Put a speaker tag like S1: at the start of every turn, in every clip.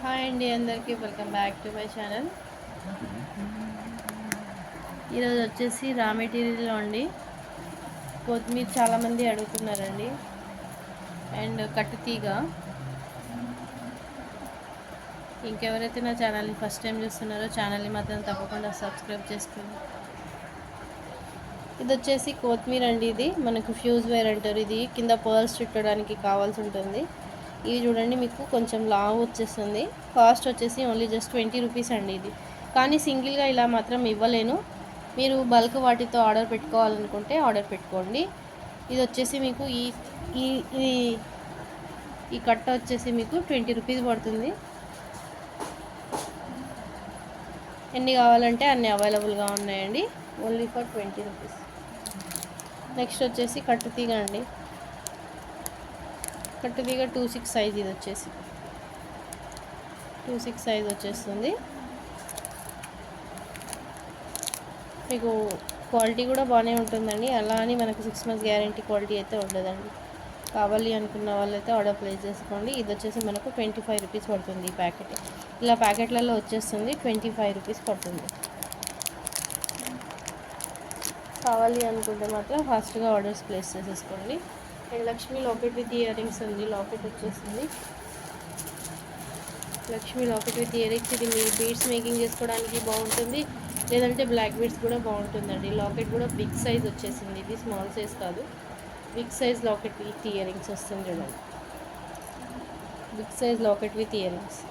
S1: Hi అండి అందరికీ welcome back to my channel. ఈరోజు వచ్చేసి రా మెటీరియల్లో అండి కొత్తిమీర చాలామంది అడుగుతున్నారండి, అండ్ కట్టుతీగ. ఇంకెవరైతే నా ఛానల్ని ఫస్ట్ టైం చూస్తున్నారో ఛానల్ని మాత్రం తప్పకుండా సబ్స్క్రైబ్ చేసుకోండి. ఇది వచ్చేసి కొత్తిమీర అండి. ఇది మనకు ఫ్యూజ్ వేర్ అంటారు. ఇది కింద పర్ల్స్ చుట్టడానికి కావాల్సి ఉంటుంది. ఇది చూడండి, మీకు కొంచెం లాంగ్ వచ్చేస్తుంది. కాస్ట్ వచ్చేసి ఓన్లీ జస్ట్ 20 రూపీస్ అండి ఇది. కానీ సింగిల్గా ఇలా మాత్రం ఇవ్వలేను. మీరు బల్క్ వాటితో ఆర్డర్ పెట్టుకోవాలనుకుంటే ఆర్డర్ పెట్టుకోండి. ఇది వచ్చేసి మీకు ఈ ఈ ఈ కట్ట వచ్చేసి మీకు 20 రూపీస్ పడుతుంది. ఎన్ని కావాలంటే అన్ని అవైలబుల్గా ఉన్నాయండి, ఓన్లీ ఫర్ 20 రూపీస్. నెక్స్ట్ వచ్చేసి కట్టుతీగ అండి. కట్టుతీగ 2/6 సైజ్. ఇది వచ్చేసి 2/6 సైజ్ వచ్చేస్తుంది. మీకు క్వాలిటీ కూడా బాగానే ఉంటుందండి. అలా అని మనకు 6 months గ్యారంటీ క్వాలిటీ అయితే ఉండదండి. కావాలి అనుకున్న వాళ్ళైతే ఆర్డర్ ప్లేస్ చేసుకోండి. ఇది వచ్చేసి మనకు 25 రూపీస్ పడుతుంది ఈ ప్యాకెట్. ఇలా ప్యాకెట్లలో వచ్చేస్తుంది, 25 రూపీస్ పడుతుంది. కావాలి అనుకుంటే మాత్రం ఫాస్ట్గా ఆర్డర్స్ ప్లేస్ చేసేసుకోండి. And Lakshmi locket with ear rings ఉంది. లాకెట్ వచ్చేసింది Lakshmi locket with ear rings. ఇది మీరు బీడ్స్ మేకింగ్ చేసుకోవడానికి బాగుంటుంది, లేదంటే బ్లాక్ బీడ్స్ కూడా బాగుంటుందండి. లాకెట్ కూడా బిగ్ సైజ్ వచ్చేసింది. ఇది స్మాల్ సైజ్ కాదు, big size locket with earrings వస్తుంది చూడండి. Big size locket with earrings.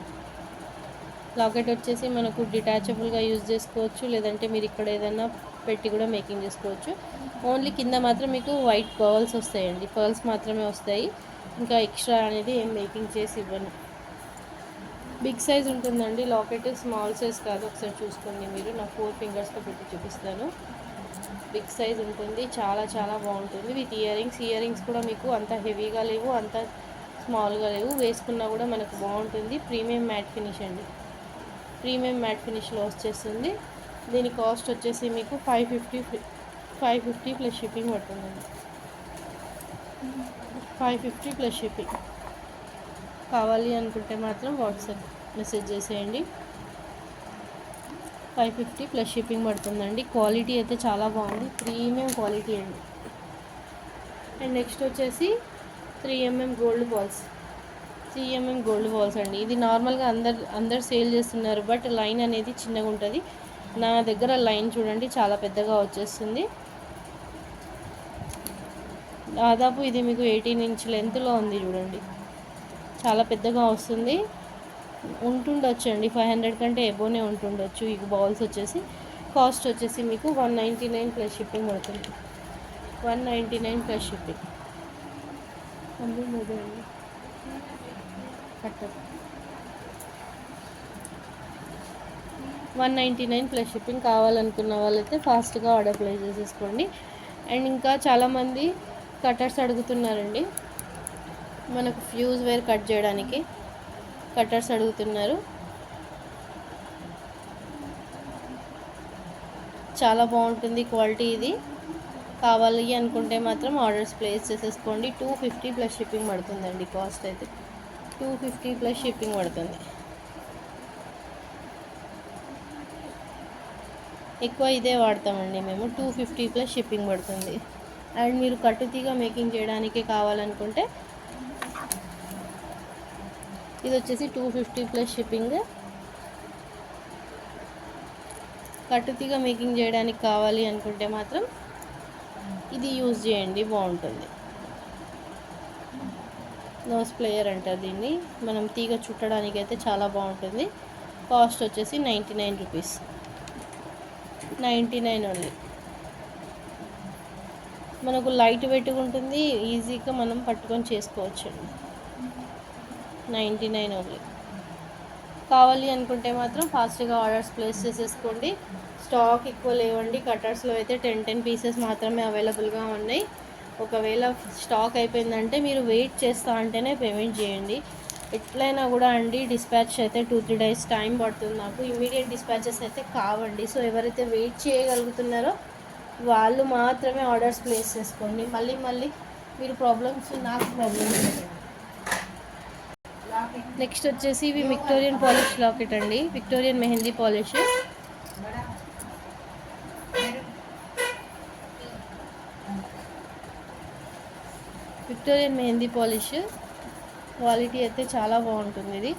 S1: Locket వచ్చేసి మనకు డిటాచబుల్గా యూజ్ చేసుకోవచ్చు, లేదంటే మీరు ఇక్కడ ఏదైనా పెట్టి కూడా మేకింగ్ చేసుకోవచ్చు. ఓన్లీ కింద మాత్రం మీకు వైట్ పర్ల్స్ వస్తాయండి, పర్ల్స్ మాత్రమే వస్తాయి. ఇంకా ఎక్స్ట్రా అనేది ఏం మేకింగ్ చేసి ఇవ్వను. బిగ్ సైజ్ ఉంటుందండి లాకెట్, స్మాల్ సైజ్ కాదు. ఒకసారి చూసుకోండి మీరు. నా 4 ఫింగర్స్తో పెట్టి చూపిస్తాను. బిగ్ సైజ్ ఉంటుంది, చాలా చాలా బాగుంటుంది. With ear rings. Ear rings కూడా మీకు అంత హెవీగా లేవు, అంత స్మాల్గా లేవు. వేసుకున్నా కూడా మనకు బాగుంటుంది. ప్రీమియం మ్యాట్ ఫినిష్ అండి, ప్రీమియం మ్యాట్ ఫినిష్లో వచ్చేస్తుంది. దీని కాస్ట్ వచ్చేసి మీకు 550 ప్లస్ షిప్పింగ్ పడుతుందండి. 550 ప్లస్ షిప్పింగ్. కావాలి అనుకుంటే మాత్రం వాట్సాప్ మెసేజ్ చేసేయండి. 550 ప్లస్ షిప్పింగ్ పడుతుందండి. క్వాలిటీ అయితే చాలా బాగుంది, ప్రీమియం క్వాలిటీ అండి. అండ్ నెక్స్ట్ వచ్చేసి 3mm gold balls. 3mm gold balls అండి. ఇది నార్మల్గా అందరు సేల్ చేస్తున్నారు, బట్ లైన్ అనేది చిన్నగా ఉంటుంది. నా దగ్గర లైన్ చూడండి చాలా పెద్దగా వచ్చేస్తుంది. దాదాపు ఇది మీకు 18 ఇంచ్ లెంత్లో ఉంది చూడండి, చాలా పెద్దగా వస్తుంది. ఉంటుండొచ్చండి 500 కంటే ఎబోనే ఉంటుండొచ్చు. ఈ బాల్స్ వచ్చేసి కాస్ట్ వచ్చేసి మీకు 199 ప్లస్ షిప్పింగ్ పడుతుంది. 199 ప్లస్ షిప్పింగ్. అండి 199 ప్లస్ షిప్పింగ్. కావాలనుకున్న వాళ్ళైతే ఫాస్ట్గా ఆర్డర్ ప్లేస్ చేసేసుకోండి. అండ్ ఇంకా చాలామంది కటర్స్ అడుగుతున్నారండి, మనకు ఫ్యూజ్ వేర్ కట్ చేయడానికి కటర్స్ అడుగుతున్నారు. చాలా బాగుంటుంది క్వాలిటీ. ఇది కావాలి అనుకుంటే మాత్రం ఆర్డర్స్ ప్లేస్ చేసేసుకోండి. 250 ప్లస్ షిప్పింగ్ పడుతుందండి. కాస్ట్ అయితే 250 ప్లస్ షిప్పింగ్ పడుతుంది. ఎక్కువ ఇదే వాడతామండి మేము. 250 ప్లస్ షిప్పింగ్ పడుతుంది. అండ్ మీరు కట్టుతీగా మేకింగ్ చేయడానికి కావాలనుకుంటే ఇది వచ్చేసి 250 ప్లస్ షిప్పింగ్. కట్టుతీగా మేకింగ్ చేయడానికి కావాలి అనుకుంటే మాత్రం ఇది యూజ్ చేయండి, బాగుంటుంది. నోస్ ప్లేయర్ అంటారు దీన్ని. మనం తీగ చుట్టడానికి అయితే చాలా బాగుంటుంది. కాస్ట్ వచ్చేసి 99 రూపీస్. 99 ఓన్లీ. మనకు లైట్ వెయిట్గా ఉంటుంది, ఈజీగా మనం పట్టుకొని చేసుకోవచ్చండి. 99 ఓన్లీ. కావాలి అనుకుంటే మాత్రం ఫాస్ట్గా ఆర్డర్స్ ప్లేస్ చేసేసుకోండి. స్టాక్ ఎక్కువ లేవండి. కటర్స్లో అయితే 10 పీసెస్ మాత్రమే అవైలబుల్గా ఉన్నాయి. ఒకవేళ స్టాక్ అయిపోయిందంటే మీరు వెయిట్ చేస్తా అంటేనే పేమెంట్ చేయండి. ఎట్లయినా కూడా అండి డిస్పాచ్ అయితే 2-3 days టైం పడుతుంది నాకు. ఇమీడియట్ డిస్పాచెస్ అయితే కావండి. సో ఎవరైతే వెయిట్ చేయగలుగుతున్నారో వాళ్ళు మాత్రమే ఆర్డర్స్ ప్లేస్ చేసుకోండి. మళ్ళీ మీరు ప్రాబ్లమ్స్, నాకు ప్రాబ్లమ్స్ నెక్స్ట్ వచ్చేసి ఇవి విక్టోరియన్ పాలిష్ లాకెట్ అండి, Victorian mehndi polish. Victorian mehndi polish quality అయితే చాలా బాగుంటుంది. ఇది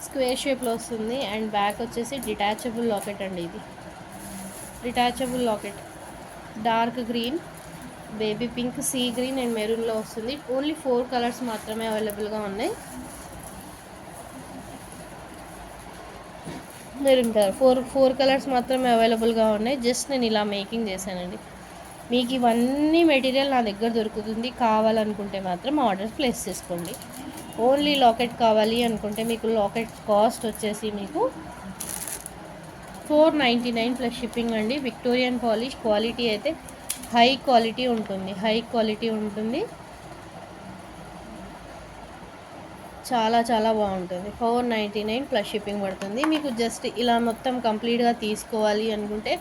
S1: స్క్వేర్ షేప్లో వస్తుంది అండ్ బ్యాక్ వచ్చేసి డిటాచబుల్ లాకెట్ అండి. ఇది detachable locket dark green, baby pink, sea green and మెరూన్లో వస్తుంది. ఓన్లీ 4 కలర్స్ మాత్రమే అవైలబుల్గా ఉన్నాయి. మెరూన్ కలర్ ఫోర్ కలర్స్ మాత్రమే అవైలబుల్గా ఉన్నాయి. జస్ట్ నేను ఇలా మేకింగ్ చేశానండి. మీకు ఇవన్నీ మెటీరియల్ నా దగ్గర దొరుకుతుంది. కావాలనుకుంటే మాత్రం ఆర్డర్ ప్లేస్ చేసుకోండి. ఓన్లీ లాకెట్ కావాలి అనుకుంటే మీకు లాకెట్ కాస్ట్ వచ్చేసి మీకు 499 ప్లస్ షిప్పింగ్ అండి. విక్టోరియన్ పాలిష్ క్వాలిటీ అయితే హై క్వాలిటీ ఉంటుంది. చాలా చాలా బాగుంటుంది. 499 ప్లస్ షిప్పింగ్ పడుతుంది. మీకు జస్ట్ ఇలా మొత్తం కంప్లీట్గా తీసుకోవాలి అనుకుంటే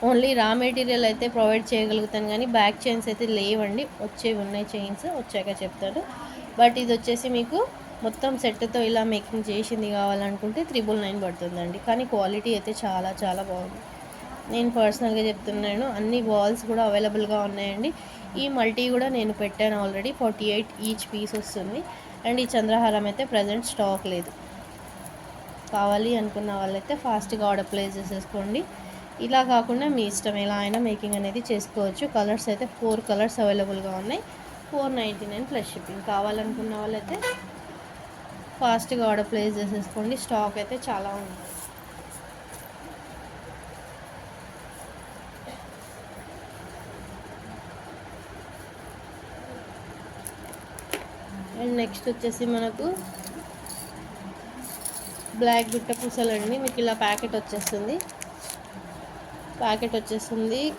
S1: ఓన్లీ రా మెటీరియల్ అయితే ప్రొవైడ్ చేయగలుగుతాను, కానీ బ్యాక్ చైన్స్ అయితే లేవండి. ఉన్నాయి చైన్స్ వచ్చాక చెప్తాను. బట్ ఇది వచ్చేసి మీకు మొత్తం సెట్తో ఇలా మేకింగ్ చేసింది కావాలనుకుంటే 999 పడుతుందండి. కానీ క్వాలిటీ అయితే చాలా చాలా బాగుంది. నేను పర్సనల్గా చెప్తున్నాను. అన్ని బాల్స్ కూడా అవైలబుల్గా ఉన్నాయండి. ఈ మల్టీ కూడా నేను పెట్టాను ఆల్రెడీ. 48 ఈచ్ పీస్ వస్తుంది. అండ్ ఈ చంద్రహారం అయితే ప్రజెంట్ స్టాక్ లేదు. కావాలి అనుకున్న వాళ్ళైతే ఫాస్ట్గా ఆర్డర్ ప్లేస్ చేసేసుకోండి. ఇలా కాకుండా మీ ఇష్టం, ఎలా అయినా మేకింగ్ అనేది చేసుకోవచ్చు. కలర్స్ అయితే 4 కలర్స్ అవైలబుల్గా ఉన్నాయి. 499 ప్లస్ షిప్పింగ్. కావాలనుకున్న వాళ్ళైతే ఫాస్ట్గా ఆర్డర్ ప్లేస్ చేసేసుకోండి. స్టాక్ అయితే చాలా ఉంది. అండ్ నెక్స్ట్ వచ్చేసి మనకు బ్లాక్ గుట్ట పూసలండి. మీకు ఇలా ప్యాకెట్ వచ్చేస్తుంది.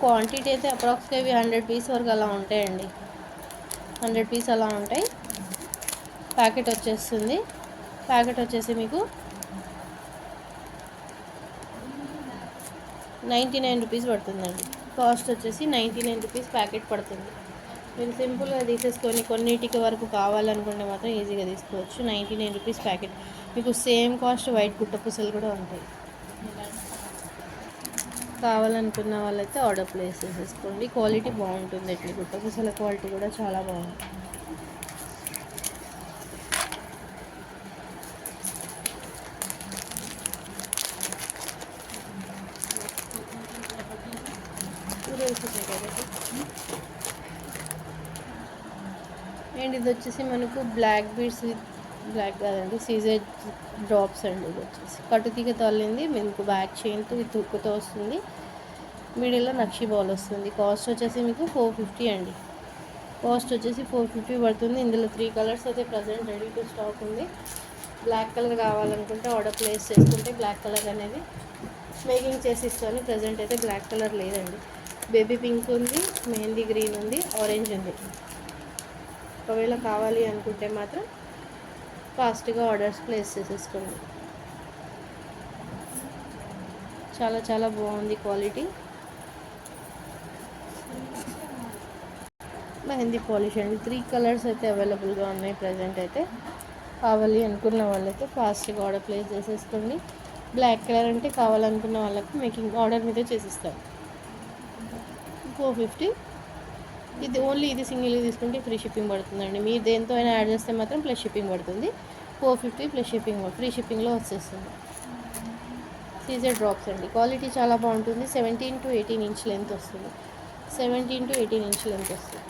S1: క్వాంటిటీ అయితే అప్రాక్స్గా ఇవి 100 పీస్ వరకు అలా ఉంటాయండి. 100 పీస్ అలా ఉంటాయి. ప్యాకెట్ వచ్చేసి మీకు 99 రూపీస్ పడుతుందండి. కాస్ట్ వచ్చేసి 99 రూపీస్ ప్యాకెట్ పడుతుంది. మీరు సింపుల్గా తీసేసుకొని కొన్నిటికి వరకు కావాలనుకుంటే మాత్రం ఈజీగా తీసుకోవచ్చు. 99 రూపీస్ ప్యాకెట్. మీకు సేమ్ కాస్ట్ వైట్ గుట్ట పూసలు కూడా ఉంటాయి. కావాలనుకున్న వాళ్ళైతే ఆర్డర్ ప్లేస్ చేసేసుకోండి. క్వాలిటీ బాగుంటుంది. ఇట్లా గుట్ట పూసల క్వాలిటీ కూడా చాలా బాగుంటుంది. అండ్ ఇది వచ్చేసి మనకు బ్లాక్ బీడ్స్ విత్ బ్లాక్ కాదండి, సీజర్ డ్రాప్స్ అండి. ఇది వచ్చేసి కట్టుతీగతో అల్లింది. మీకు బ్యాక్ చైన్తో విత్ హుక్తో వస్తుంది. మిడిల్లో నక్షి బాల్ వస్తుంది. కాస్ట్ వచ్చేసి మీకు 450 అండి. కాస్ట్ వచ్చేసి 450 పడుతుంది. ఇందులో 3 కలర్స్ అయితే ప్రజెంట్ రెడీ టు స్టాక్ ఉంది. బ్లాక్ కలర్ కావాలనుకుంటే ఆర్డర్ ప్లేస్ చేసుకుంటే బ్లాక్ కలర్ అనేది మేకింగ్ చేసి ఇస్తాను. ప్రజెంట్ అయితే బ్లాక్ కలర్ లేదండి. బేబీ పింక్ ఉంది, మెహందీ గ్రీన్ ఉంది, ఆరెంజ్ ఉంది. ఒకవేళ కావాలి అనుకుంటే మాత్రం ఫాస్ట్గా ఆర్డర్స్ ప్లేస్ చేసేసుకోండి. చాలా చాలా బాగుంది క్వాలిటీ. మెహందీ పాలిష్ అండి. 3 కలర్స్ అయితే అవైలబుల్గా ఉన్నాయి ప్రజెంట్ అయితే. కావాలి అనుకున్న వాళ్ళైతే ఫాస్ట్గా ఆర్డర్ ప్లేస్ చేసేసుకోండి. బ్లాక్ కలర్ అంటే కావాలనుకున్న వాళ్ళకి మేకింగ్ ఆర్డర్ మీద చేసిస్తాం. 450. ఇది ఓన్లీ ఇది సింగిల్గా తీసుకుంటే ఫ్రీ షిప్పింగ్ పడుతుందండి. మీరు దేంతో అయినా యాడ్ చేస్తే మాత్రం ప్లస్ షిప్పింగ్ పడుతుంది. 450 ప్లస్ షిప్పింగ్ ఫ్రీ షిప్పింగ్లో వచ్చేస్తుంది. సీజర్ డ్రాప్స్ అండి. క్వాలిటీ చాలా బాగుంటుంది. 17 to 18 ఇంచ్ లెంత్ వస్తుంది. 17 to 18 ఇంచ్ లెంత్ వస్తుంది.